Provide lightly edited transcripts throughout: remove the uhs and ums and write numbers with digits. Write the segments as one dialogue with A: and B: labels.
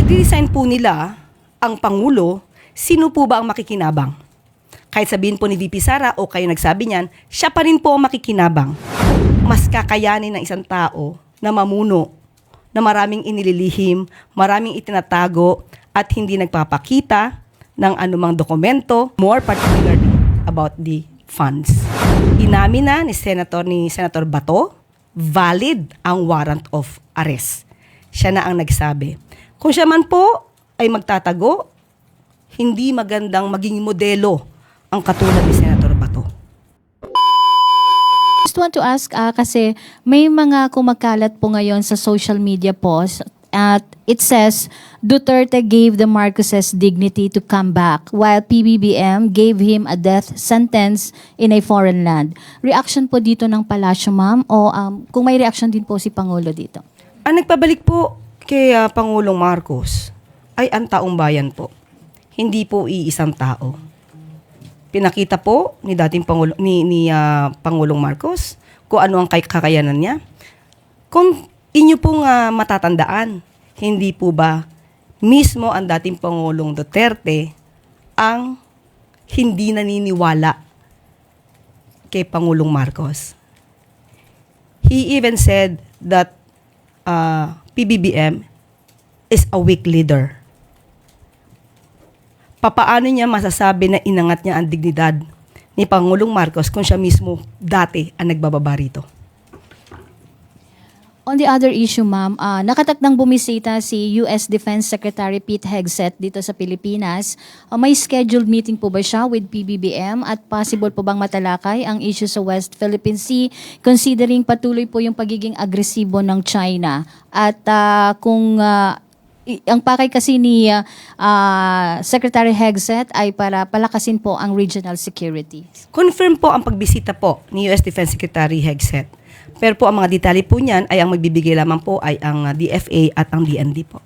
A: i-resign po nila ang Pangulo, sino po ba ang makikinabang? Kahit sabihin po ni VP Sara o kayo nagsabi niyan, siya pa rin po ang makikinabang. Mas kakayanin ng isang tao na mamuno, na maraming inililihim, maraming itinatago at hindi nagpapakita ng anumang dokumento, more particularly about the funds. Inamin na ni Senator Bato, valid ang warrant of arrest. Siya na ang nagsabi. Kung siya man po ay magtatago, hindi magandang maging modelo ang katulad ni Senator Bato.
B: Just want to ask, kasi may mga kumakalat po ngayon sa social media post at it says, Duterte gave the Marcoses dignity to come back while PBBM gave him a death sentence in a foreign land. Reaction po dito ng palasyo, ma'am? O kung may reaction din po si Pangulo dito?
A: Ang nagpabalik po kay Pangulong Marcos ay ang taong bayan po. Hindi po iisang tao. Pinakita po ni dating Pangulong Marcos kung ano ang kakayanan niya. Kung inyo pong matatandaan, hindi po ba mismo ang dating Pangulong Duterte ang hindi naniniwala kay Pangulong Marcos? He even said that PBBM is a weak leader. Papaano niya masasabi na inangat niya ang dignidad ni Pangulong Marcos kung siya mismo dati ang nagbababa rito?
B: On the other issue, ma'am, nakatakdang bumisita si U.S. Defense Secretary Pete Hegseth dito sa Pilipinas. May scheduled meeting po ba siya with PBBM at possible po bang matalakay ang issue sa West Philippine Sea considering patuloy po yung pagiging agresibo ng China? At kung ang pakay kasi ni Secretary Hegseth ay para palakasin po ang regional security.
A: Confirm po ang pagbisita po ni U.S. Defense Secretary Hegseth. Pero po ang mga detalye po niyan ay ang magbibigay lamang po ay ang DFA at ang DND po.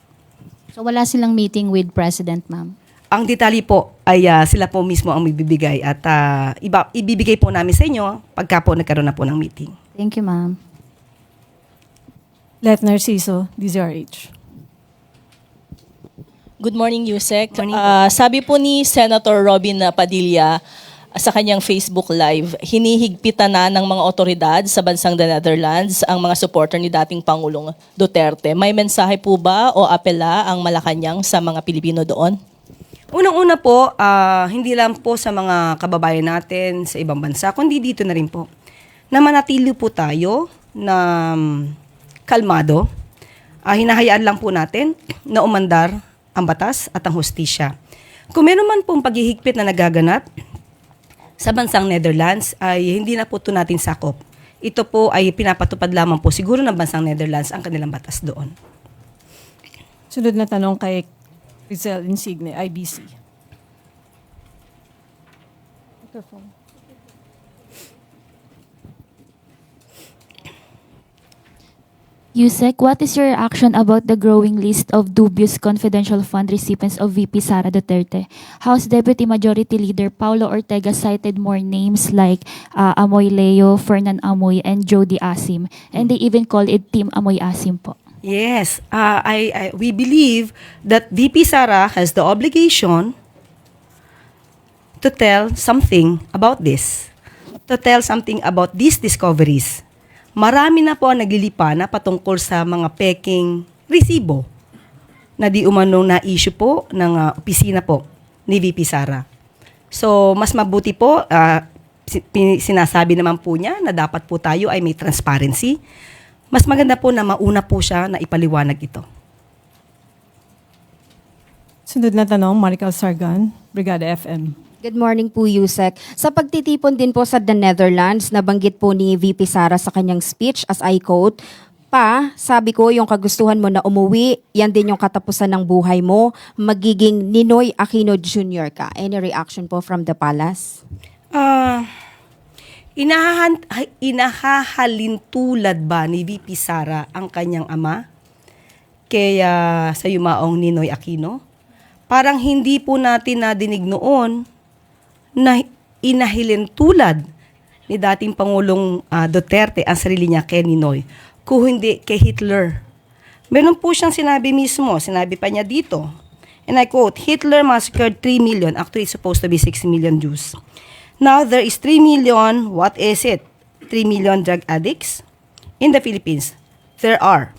B: So wala silang meeting with President, ma'am?
A: Ang detalye po ay sila po mismo ang magbibigay at ibibigay po namin sa inyo pagka po nagkaroon na po ng meeting.
B: Thank you, ma'am.
C: Let Narciso, DZRH.
D: Good morning, Yusek.
A: Morning.
D: Sabi po ni Senator Robin Padilla sa kanyang Facebook Live, hinihigpitan na ng mga otoridad sa bansang The Netherlands ang mga supporter ni dating Pangulong Duterte. May mensahe po ba o apela ang Malacanang sa mga Pilipino doon?
A: Unang-una po, hindi lang po sa mga kababayan natin sa ibang bansa, kundi dito na rin po, na manatili po tayo na kalmado. Hinahayaan lang po natin na umandar ang batas at ang hustisya. Kung meron man pong paghihigpit na nagaganap sa bansang Netherlands, ay hindi na po ito natin sakop. Ito po ay pinapatupad lamang po siguro ng bansang Netherlands ang kanilang batas doon.
C: Sunod na tanong kay Rizal Insigne, IBC. Microphone.
E: Yusek, what is your reaction about the growing list of dubious confidential fund recipients of VP Sara Duterte? House Deputy Majority Leader Paulo Ortega cited more names like Amoy Leo, Fernan Amoy, and Jody Asim. And they even call it Team Amoy Asim po.
A: Yes, we believe that VP Sara has the obligation to tell something about this, to tell something about these discoveries. Marami na po ang naglilipa na patungkol sa mga peking resibo na di umanong na-issue po ng opisina po ni VP Sara. So, mas mabuti po, sinasabi naman po niya na dapat po tayo ay may transparency. Mas maganda po na mauna po siya na ipaliwanag ito.
C: Sunod na tanong, Marical Sargan, Brigada FM.
F: Good morning po, Yusek. Sa pagtitipon din po sa The Netherlands, nabanggit po ni VP Sara sa kanyang speech, as I quote, sabi ko, yung kagustuhan mo na umuwi, yan din yung katapusan ng buhay mo, magiging Ninoy Aquino Jr. ka. Any reaction po from the palace?
A: Inahahalintulad ba ni VP Sara ang kanyang ama kaya sa yumaong Ninoy Aquino? Parang hindi po natin nadinig noon na inahilintulad ni dating Pangulong Duterte ang sarili niya kay Ninoy, kung hindi kay Hitler. Meron po siyang sinabi mismo, sinabi pa niya dito, and I quote, Hitler massacred 3 million, actually it's supposed to be 6 million Jews. Now there is 3 million, what is it? 3 million drug addicts in the Philippines. There are.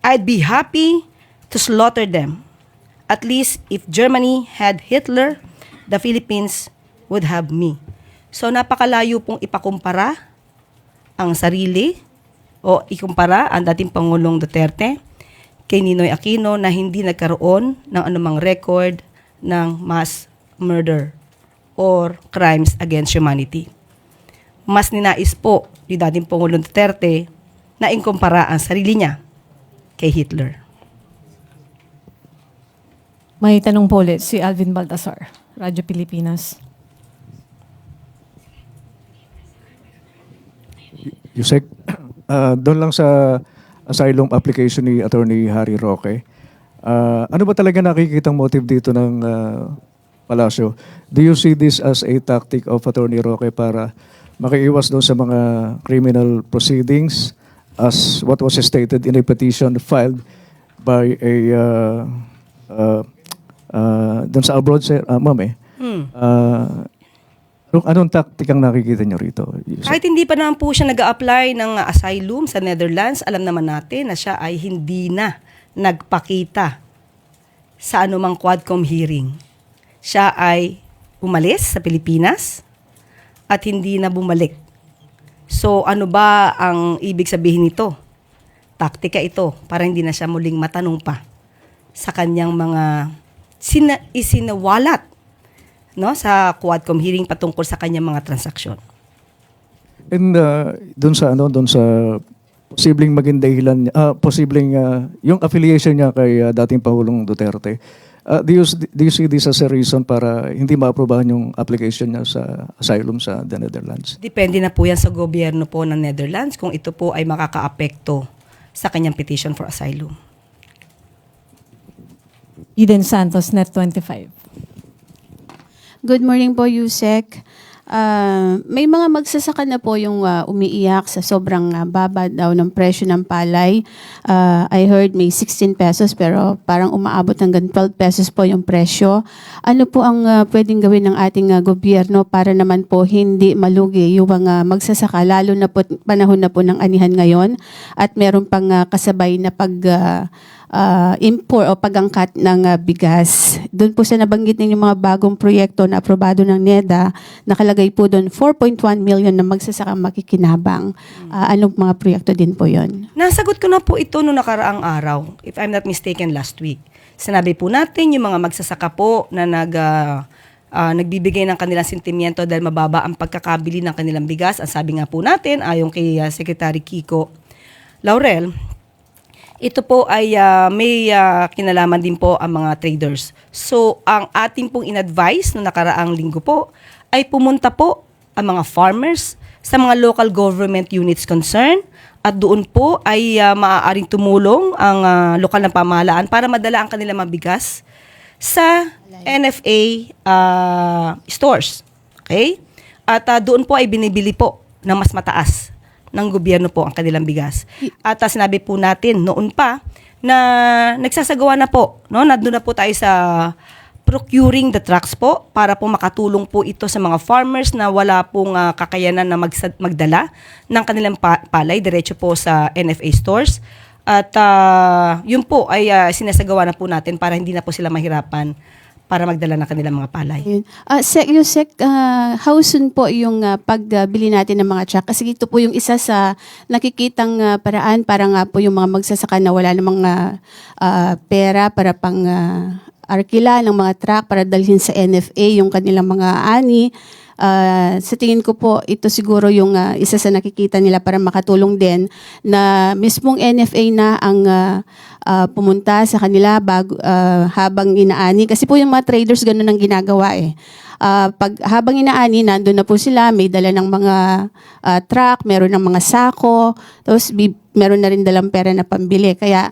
A: I'd be happy to slaughter them. At least if Germany had Hitler, the Philippines would have me. So napakalayo pong ipakumpara ang sarili o ikumpara ang dating Pangulong Duterte kay Ninoy Aquino na hindi nagkaroon ng anumang record ng mass murder or crimes against humanity. Mas ninais po ni dating Pangulong Duterte na ikumpara ang sarili niya kay Hitler.
C: May tanong po ulit si Alvin Baltasar, Radyo Pilipinas.
G: Yusek, doon lang sa asylum application ni Attorney Harry Roque, ano ba talaga nakikitang motive dito ng Palasyo? Do you see this as a tactic of Attorney Roque para makiiwas doon sa mga criminal proceedings as what was stated in a petition filed by a doon sa abroad, ma'am anong tactic ang nakikita niyo rito?
A: Kahit hindi pa naman po siya nag-a-apply ng asylum sa Netherlands, alam naman natin na siya ay hindi na nagpakita sa anumang Quadcom hearing. Siya ay umalis sa Pilipinas at hindi na bumalik. So ano ba ang ibig sabihin nito? Taktika ito para hindi na siya muling matanong pa sa kanyang mga isinawalat sa Quadcom hearing patungkol sa kanyang mga transaksyon.
G: And doon sa posibleng maging dahilan, posibleng yung affiliation niya kay dating Pangulong Duterte, do you see this as a reason para hindi maaprobahan yung application niya sa asylum sa the Netherlands?
A: Depende na po yan sa gobyerno po ng Netherlands kung ito po ay makakaapekto sa kanyang petition for asylum.
C: Eden Santos, Net 25.
H: Good morning po, Yusek. May mga magsasaka na po yung umiiyak sa sobrang baba daw ng presyo ng palay. I heard may 16 pesos pero parang umaabot hanggang 12 pesos po yung presyo. Ano po ang pwedeng gawin ng ating gobyerno para naman po hindi malugi yung mga magsasaka, lalo na po panahon na po ng anihan ngayon at meron pang kasabay na import o pag-angkat ng bigas. Doon po sa nabanggit ninyo mga bagong proyekto na aprobado ng NEDA, nakalagay po doon 4.1 million na magsasaka makikinabang. Anong mga proyekto din po yon?
A: Nasagot ko na po ito noong nakaraang araw, if I'm not mistaken, last week. Sinabi po natin yung mga magsasaka po na nagbibigay ng kanilang sentimiento dahil mababa ang pagkakabili ng kanilang bigas. Ang sabi nga po natin, ayon kay Secretary Kiko Laurel, ito po ay may kinalaman din po ang mga traders. So, ang ating pong in-advise noong nakaraang linggo po ay pumunta po ang mga farmers sa mga local government units concerned at doon po ay maaaring tumulong ang lokal na pamahalaan para madala ang kanilang mabigas sa NFA stores. Okay? At doon po ay binibili po ng mas mataas ng gobyerno po ang kanilang bigas. At sinabi po natin noon pa na nagsasagawa na po, nandun na po tayo sa procuring the trucks po para po makatulong po ito sa mga farmers na wala pong kakayanan na magdala ng kanilang palay diretso po sa NFA stores. At yun po ay sinasagawa na po natin para hindi na po sila mahirapan para magdala ng kanilang mga palay.
H: Yusek, how soon po yung pagbili natin ng mga truck? Kasi ito po yung isa sa nakikitang paraan para nga po yung mga magsasaka na wala namang pera para pang arkila ng mga truck para dalhin sa NFA yung kanilang mga ani. Sa tingin ko po, ito siguro yung isa sa nakikita nila para makatulong din na mismong NFA na ang pumunta sa kanila habang inaani. Kasi po yung mga traders ganun ang ginagawa eh. Habang inaani, nandun na po sila, may dala ng mga truck, meron ng mga sako, tapos meron na rin dalang pera na pambili. Kaya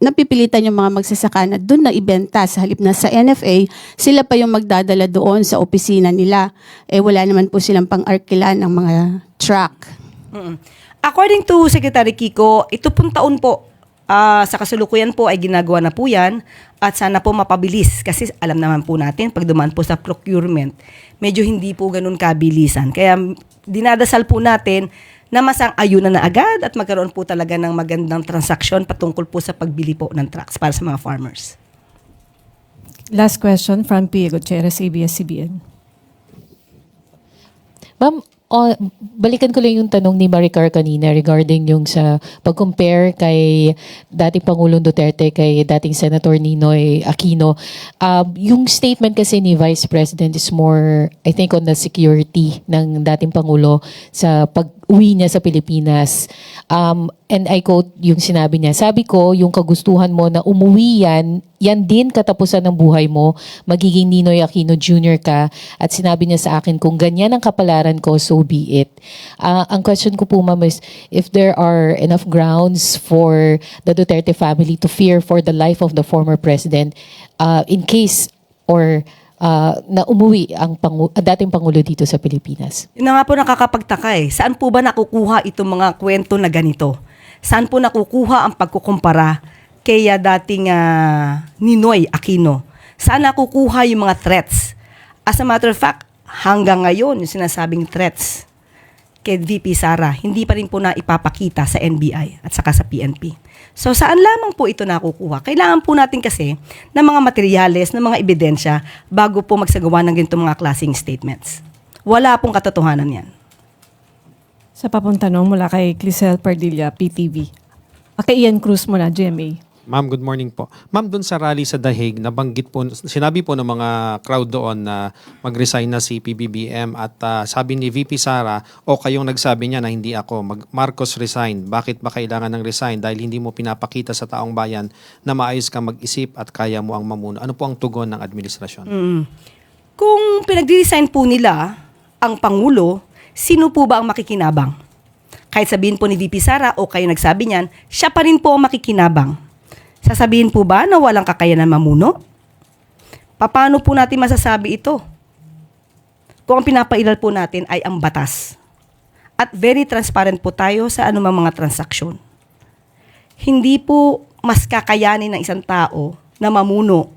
H: napipilitan yung mga magsasaka na doon na ibenta sa halip na sa NFA, sila pa yung magdadala doon sa opisina nila. Wala naman po silang pang-arkilan ng mga truck.
A: According to Secretary Kiko, ito pong taon po Sa kasalukuyan po ay ginagawa na po yan at sana po mapabilis kasi alam naman po natin pag dumaan po sa procurement, medyo hindi po ganun kabilisan. Kaya dinadasal po natin na masang-ayunan na agad at magkaroon po talaga ng magandang transaksyon patungkol po sa pagbili po ng trucks para sa mga farmers.
C: Last question from Pia Gutierrez, ABS-CBN.
I: Ma'am, balikan ko lang yung tanong ni Maricar kanina regarding yung sa pag-compare kay dating Pangulong Duterte kay dating Senator Ninoy Aquino. Yung statement kasi ni Vice President is more, I think, on the security ng dating Pangulo sa pag-uwi niya sa Pilipinas. And I quote yung sinabi niya, sabi ko, yung kagustuhan mo na umuwi yan din katapusan ng buhay mo, magiging Ninoy Aquino Jr. ka, at sinabi niya sa akin, kung ganyan ang kapalaran ko, so be it. Ang question ko po, ma'am, is if there are enough grounds for the Duterte family to fear for the life of the former president in case or na umuwi ang dating Pangulo dito sa Pilipinas.
A: Yun na nga po nakakapagtaka eh. Saan po ba nakukuha itong mga kwento na ganito? Saan po nakukuha ang pagkukumpara kay dating Ninoy Aquino? Saan nakukuha yung mga threats? As a matter of fact, hanggang ngayon, yung sinasabing threats kay VP Sara, hindi pa rin po na ipapakita sa NBI at saka sa PNP. So saan lamang po ito nakukuha? Kailangan po natin kasi ng mga materyales, ng mga ebidensya bago po magsagawa ng ganitong mga klaseng statements. Wala pong katotohanan yan.
C: Sa papong tanong mula kay Clisel Pardilla, PTV. Kay Ian Cruz muna, GMA.
J: Ma'am, good morning po. Ma'am, dun sa rally sa Dahig, nabanggit po, sinabi po ng mga crowd doon na mag-resign na si PBBM at sabi ni VP Sara, o kayong nagsabi niya na hindi ako, Marcos resign. Bakit ba kailangan ng resign? Dahil hindi mo pinapakita sa taong bayan na maayos kang mag-isip at kaya mo ang mamuno. Ano po ang tugon ng administrasyon?
A: Kung pinag-resign po nila ang Pangulo, sino po ba ang makikinabang? Kahit sabihin po ni VP Sara o kayo nagsabi niyan, siya pa rin po ang makikinabang. Sasabihin po ba na walang kakayanan mamuno? Paano po natin masasabi ito? Kung ang pinapailal po natin ay ang batas. At very transparent po tayo sa anumang mga transaksyon. Hindi po mas kakayanin ng isang tao na mamuno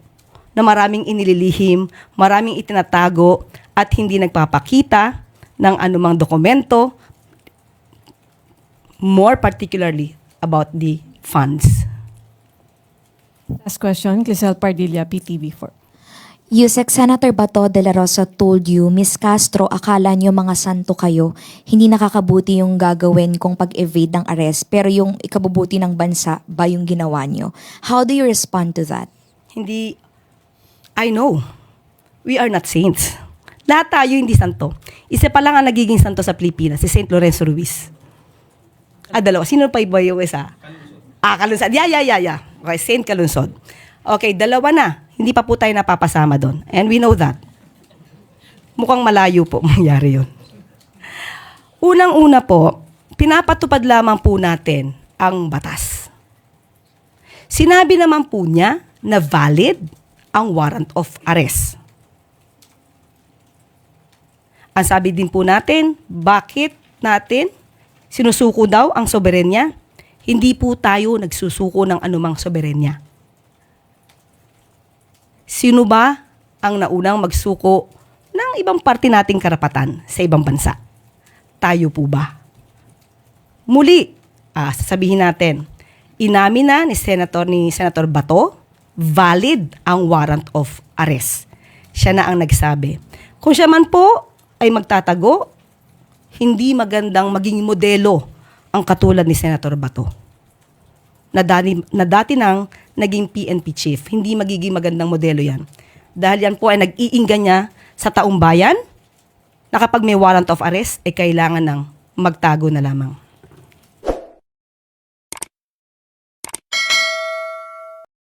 A: na maraming inililihim, maraming itinatago at hindi nagpapakita ng anumang dokumento, more particularly about the funds.
C: Last question, Clisel Pardilla, PTV4.
K: Yusek, Senator Bato de la Rosa told you, Miss Castro, akala niyo mga santo kayo, hindi nakakabuti yung gagawin kong pag-evade ng arrest, pero yung ikabubuti ng bansa ba yung ginawa niyo? How do you respond to that?
A: Hindi, I know, we are not saints. Lahat tayo hindi santo. Isa pa lang ang nagiging santo sa Pilipinas, si St. Lorenzo Ruiz. Dalawa. Sino pa iba yung isa? Kalunsod. Yeah. Okay, St. Kalunsod. Okay, dalawa na. Hindi pa po tayo napapasama doon. And we know that. Mukhang malayo po mangyari yun. Unang-una po, pinapatupad lamang po natin ang batas. Sinabi naman po niya na valid ang warrant of arrest. Ang sabi din po natin, bakit natin sinusuko daw ang soberenya? Hindi po tayo nagsusuko ng anumang soberenya. Sino ba ang naunang magsuko ng ibang parte nating karapatan sa ibang bansa? Tayo po ba? Muli, sasabihin natin, inamin na ni Senator Bato, valid ang warrant of arrest. Siya na ang nagsabi. Kung siya man po ay magtatago, hindi magandang maging modelo ang katulad ni Senator Bato. Na dati nang naging PNP chief. Hindi magiging magandang modelo yan. Dahil yan po ay nag-iingga niya sa taong bayan na kapag may warrant of arrest, ay kailangan ng magtago na lamang.